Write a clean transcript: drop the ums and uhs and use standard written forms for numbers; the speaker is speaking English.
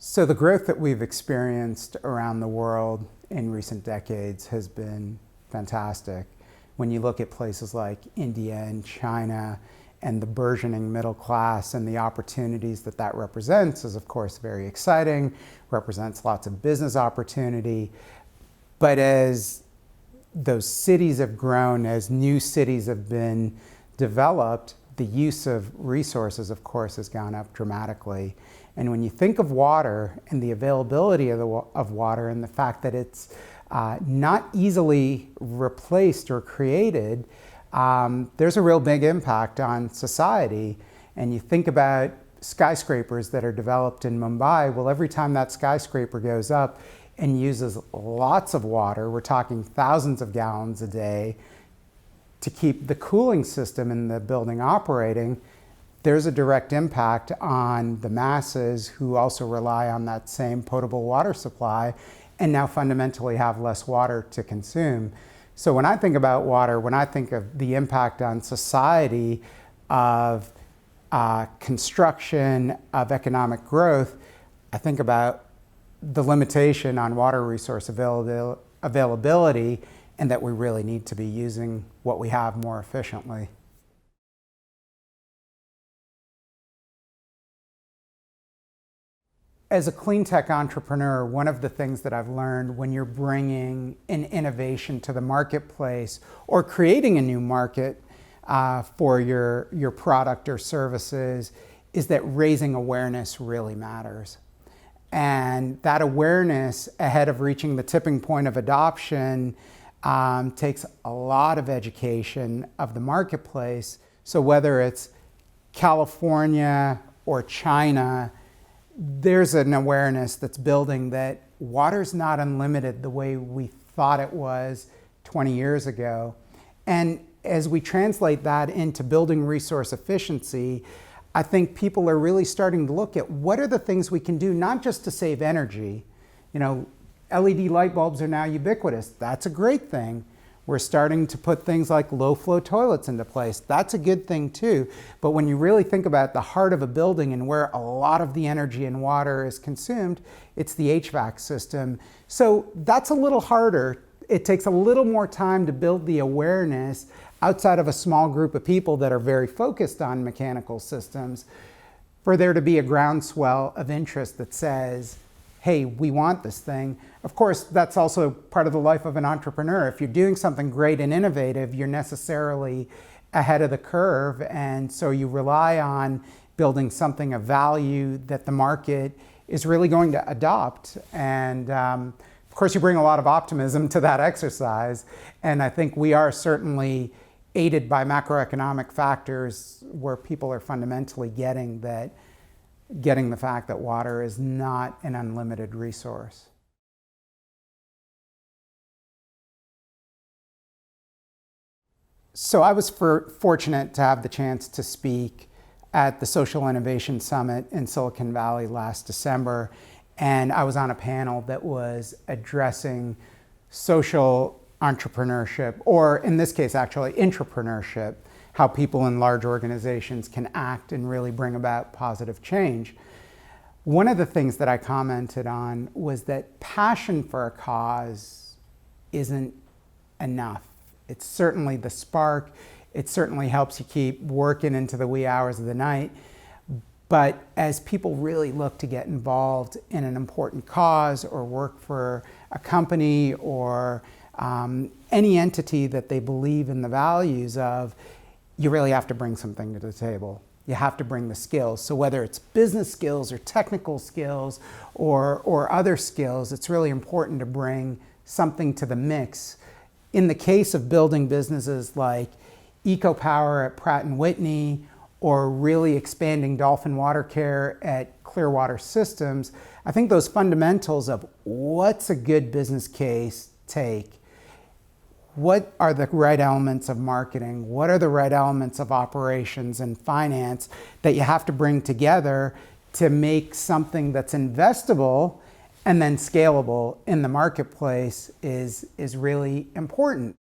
So the growth that we've experienced around the world in recent decades has been fantastic. When you look at places like India and China and the burgeoning middle class and the opportunities that that represents is of course very exciting, represents lots of business opportunity. But as those cities have grown, as new cities have been developed, the use of resources, of course, has gone up dramatically. And when you think of water and the availability of water and the fact that it's not easily replaced or created, there's a real big impact on society. And you think about skyscrapers that are developed in Mumbai, well, every time that skyscraper goes up and uses lots of water, we're talking thousands of gallons a day, to keep the cooling system in the building operating, there's a direct impact on the masses who also rely on that same potable water supply and now fundamentally have less water to consume. So when I think about water, when I think of the impact on society of construction, of economic growth, I think about the limitation on water resource availability and that we really need to be using what we have more efficiently. As a clean tech entrepreneur, one of the things that I've learned when you're bringing an innovation to the marketplace or creating a new market for your product or services is that raising awareness really matters. And that awareness ahead of reaching the tipping point of adoption takes a lot of education of the marketplace. So whether it's California or China, there's an awareness that's building that water's not unlimited the way we thought it was 20 years ago. And as we translate that into building resource efficiency, I think people are really starting to look at what are the things we can do, not just to save energy. You know, LED light bulbs are now ubiquitous. That's a great thing. We're starting to put things like low-flow toilets into place. That's a good thing too. But when you really think about the heart of a building and where a lot of the energy and water is consumed, it's the HVAC system. So that's a little harder. It takes a little more time to build the awareness outside of a small group of people that are very focused on mechanical systems, for there to be a groundswell of interest that says, hey, we want this thing. Of course, that's also part of the life of an entrepreneur. If you're doing something great and innovative, you're necessarily ahead of the curve. And so you rely on building something of value that the market is really going to adopt. And of course, you bring a lot of optimism to that exercise. And I think we are certainly aided by macroeconomic factors where people are fundamentally getting the fact that water is not an unlimited resource. So I was fortunate to have the chance to speak at the Social Innovation Summit in Silicon Valley last December, and I was on a panel that was addressing social entrepreneurship, or in this case actually intrapreneurship, how people in large organizations can act and really bring about positive change. One of the things that I commented on was that passion for a cause isn't enough. It's certainly the spark. It certainly helps you keep working into the wee hours of the night. But as people really look to get involved in an important cause or work for a company or any entity that they believe in the values of, you really have to bring something to the table. You have to bring the skills. So whether it's business skills or technical skills or other skills, it's really important to bring something to the mix. In the case of building businesses like EcoPower at Pratt & Whitney or really expanding dolphin water care at Clearwater Systems, I think those fundamentals of what's a good business case take, what are the right elements of marketing? What are the right elements of operations and finance that you have to bring together to make something that's investable and then scalable in the marketplace is really important.